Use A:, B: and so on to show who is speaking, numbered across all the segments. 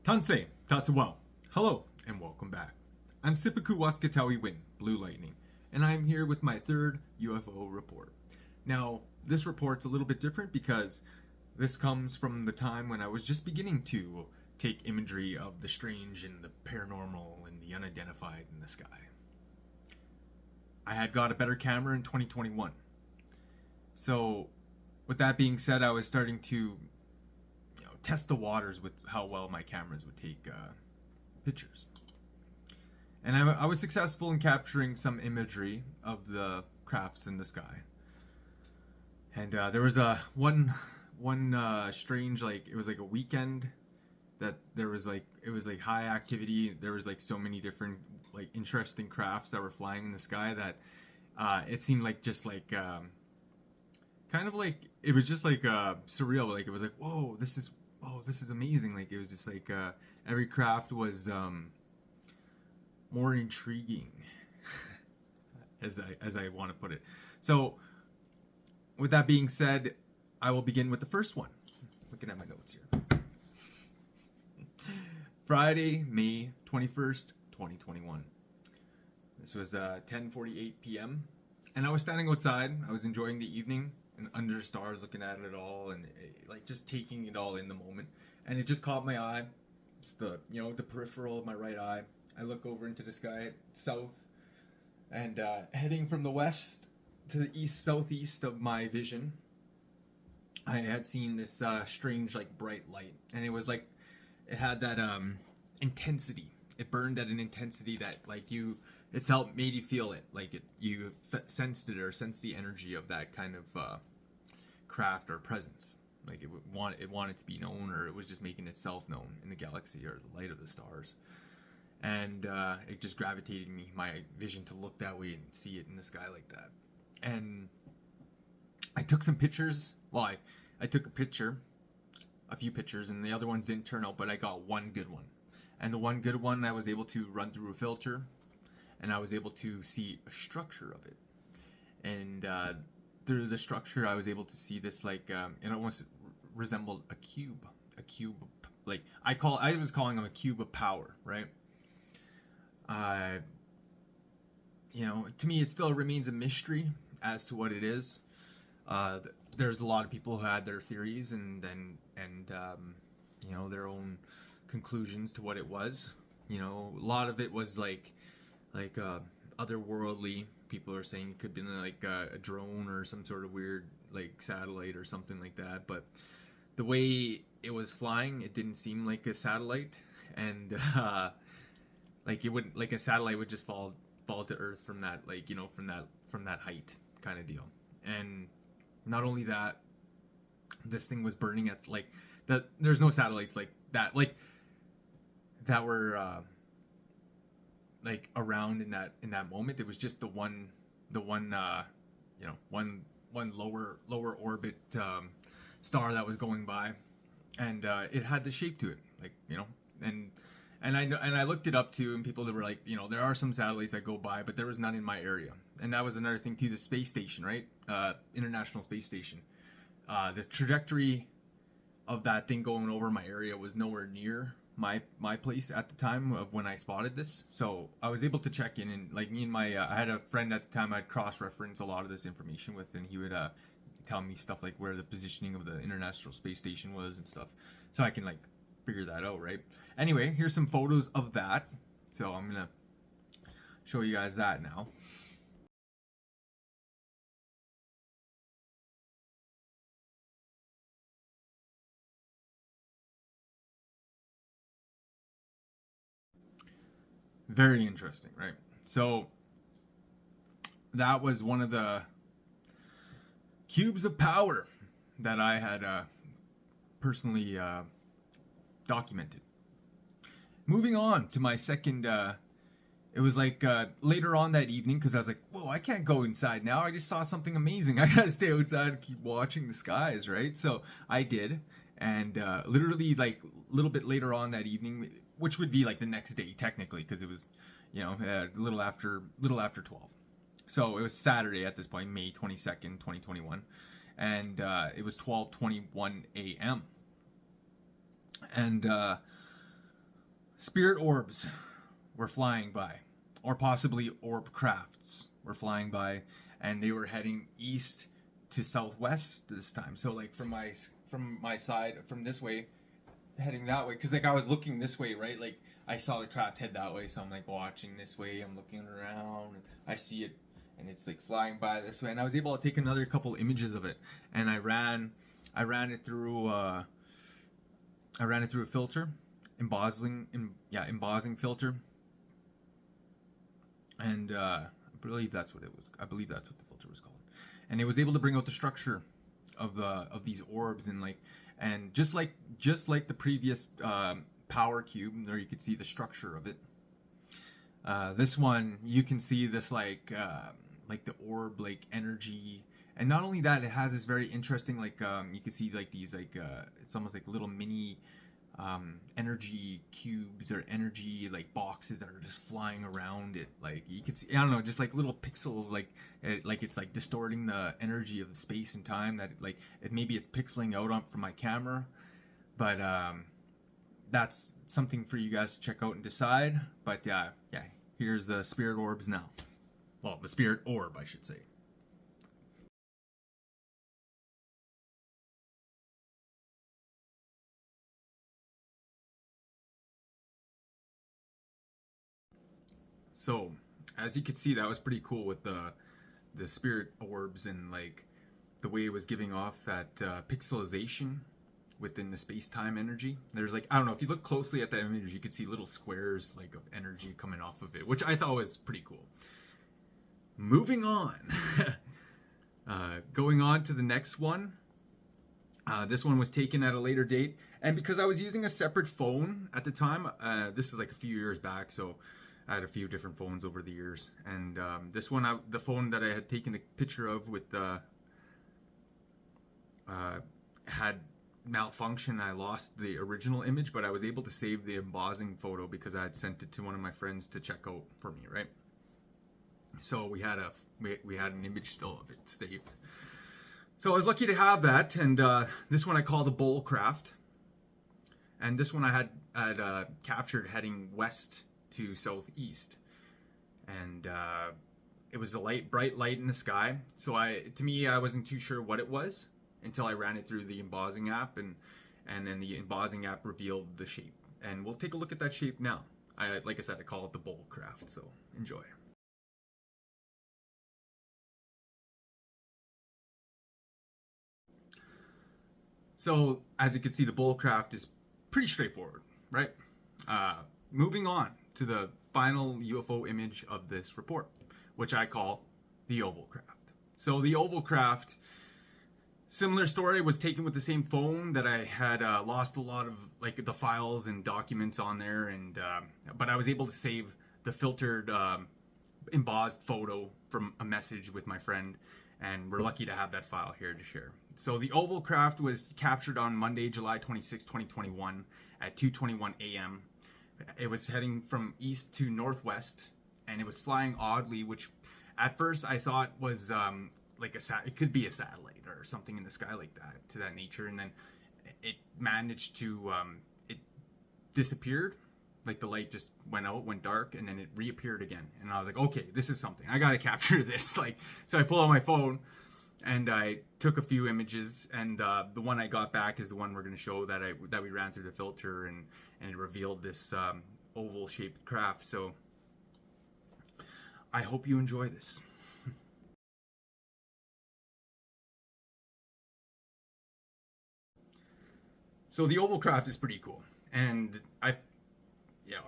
A: Tansei, Tatuwao. Hello, and welcome back. I'm Sipaku Waskatawi Win, Blue Lightning, and I'm here with my third UFO report. Now, this report's a little bit different because this comes from the time when I was just beginning to take imagery of the strange and the paranormal and the unidentified in the sky. I had got a better camera in 2021. So, with that being said, I was starting to test the waters with how well my cameras would take pictures. And I was successful in capturing some imagery of the crafts in the sky. And there was one strange, like, it was like a weekend that there was like, it was like high activity. There was like so many different like interesting crafts that were flying in the sky that it seemed like just like kind of like, it was just like surreal. Like it was like, whoa, this is amazing. Like it was just like every craft was more intriguing as I want to put it. So with that being said, I will begin with the first one. Looking at my notes here. Friday, May 21st, 2021. This was 10:48 p.m. and I was standing outside. I was enjoying the evening and under the stars, looking at it all and like just taking it all in the moment. And it just caught my eye. It's the the peripheral of my right eye. I look over into the sky south, and heading from the west to the east southeast of my vision, I had seen this strange like bright light, and it was like it had that intensity. It burned at an intensity that like it felt, made you feel it, like you sensed it or sensed the energy of that kind of craft or presence. Like it wanted to be known, or it was just making itself known in the galaxy or the light of the stars. And it just gravitated my vision to look that way and see it in the sky like that. And I took some pictures. Well, I took a few pictures, and the other ones didn't turn out, but I got one good one. And the one good one I was able to run through a filter, and I was able to see a structure of it. And through the structure, I was able to see this like it almost resembled a cube. Like I was calling them a cube of power, right? To me, it still remains a mystery as to what it is. There's a lot of people who had their theories and their own conclusions to what it was. A lot of it was like otherworldly. People are saying it could be like a drone or some sort of weird like satellite or something like that. But the way it was flying, it didn't seem like a satellite, and like it wouldn't, like a satellite would just fall to Earth from that, like from that height kind of deal. And not only that, this thing was burning at like that. There's no satellites like that were like around in that moment. It was just the one lower orbit star that was going by, and it had the shape to it, like and I looked it up too, and people that were like, there are some satellites that go by, but there was none in my area. And that was another thing too, the space station, right? International Space Station. The trajectory of that thing going over my area was nowhere near my place at the time of when I spotted this. So I was able to check in, and like me and my I had a friend at the time I'd cross-reference a lot of this information with, and he would tell me stuff like where the positioning of the International Space Station was and stuff, so I can like figure that out, right? Anyway, here's some photos of that. So I'm gonna show you guys that now. Very interesting, right? So that was one of the cubes of power that I had personally documented. Moving on to my second, it was like later on that evening, because I was like, whoa, I can't go inside now. I just saw something amazing. I gotta stay outside and keep watching the skies, right? So I did, and literally like a little bit later on that evening, which would be like the next day technically, because it was a little after 12. So it was Saturday at this point, May 22nd, 2021, and it was 12:21 a.m. And Spirit orbs were flying by, or possibly orb crafts were flying by, and they were heading east to southwest this time. So like from my side, from this way, heading that way, because like I was looking this way, right? Like I saw the craft head that way, so I'm like watching this way. I'm looking around, I see it, and it's like flying by this way. And I was able to take another couple images of it, and I ran it through a filter, embossing filter, and I believe that's what it was. I believe that's what the filter was called, and it was able to bring out the structure of these orbs, and just like the previous power cube, there you could see the structure of it. This one you can see this like the orb like energy, and not only that, it has this very interesting like you can see like these like it's almost like little mini energy cubes or energy like boxes that are just flying around it. Like you can see, I don't know, just like little pixels, like it's like distorting the energy of the space and time, that like maybe it's pixeling out on from my camera, but that's something for you guys to check out and decide. But yeah, here's the spirit orbs now. Well, the spirit orb, I should say. So, as you can see, that was pretty cool with the spirit orbs, and like the way it was giving off that pixelization within the space-time energy. There's like, I don't know, if you look closely at that image, you could see little squares like of energy coming off of it, which I thought was pretty cool. Moving on. Going on to the next one. This one was taken at a later date, and because I was using a separate phone at the time, this is like a few years back, so I had a few different phones over the years, and this one, the phone that I had taken a picture of with had malfunction. I lost the original image, but I was able to save the embossing photo because I had sent it to one of my friends to check out for me, right? So we had an image still of it saved. So I was lucky to have that, and this one I call the bowl craft, and this one I had captured heading west to southeast, and it was a bright light in the sky. So I wasn't too sure what it was until I ran it through the embossing app, and then the embossing app revealed the shape, and we'll take a look at that shape now. Like I said, I call it the bowl craft, so enjoy. So as you can see, the bowl craft is pretty straightforward, right? Moving on to the final UFO image of this report, which I call the oval craft. So the oval craft, similar story, was taken with the same phone that I had lost a lot of like the files and documents on there, and but I was able to save the filtered embossed photo from a message with my friend, and we're lucky to have that file here to share. So the oval craft was captured on Monday, July 26, 2021 at 2:21 a.m. It was heading from east to northwest, and it was flying oddly, which at first I thought was like it could be a satellite or something in the sky like that, to that nature, and then it managed to it disappeared. Like the light just went out, went dark, and then it reappeared again. And I was like, okay, this is something. I gotta capture this. Like, so I pull out my phone and I took a few images, and the one I got back is the one we're gonna show that we ran through the filter, and it revealed this oval shaped craft. So I hope you enjoy this. So the oval craft is pretty cool, and I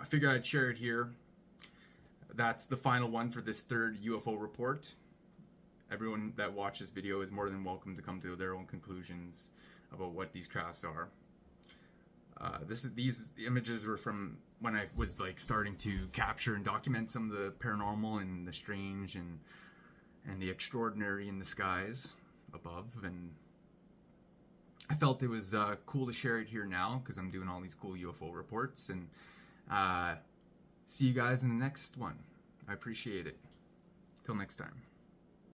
A: figured I'd share it here. That's the final one for this third UFO report. Everyone that watched this video is more than welcome to come to their own conclusions about what these crafts are. These images were from when I was like starting to capture and document some of the paranormal and the strange and the extraordinary in the skies above, and I felt it was cool to share it here now because I'm doing all these cool UFO reports, and see you guys in the next one. I appreciate it. Till next time.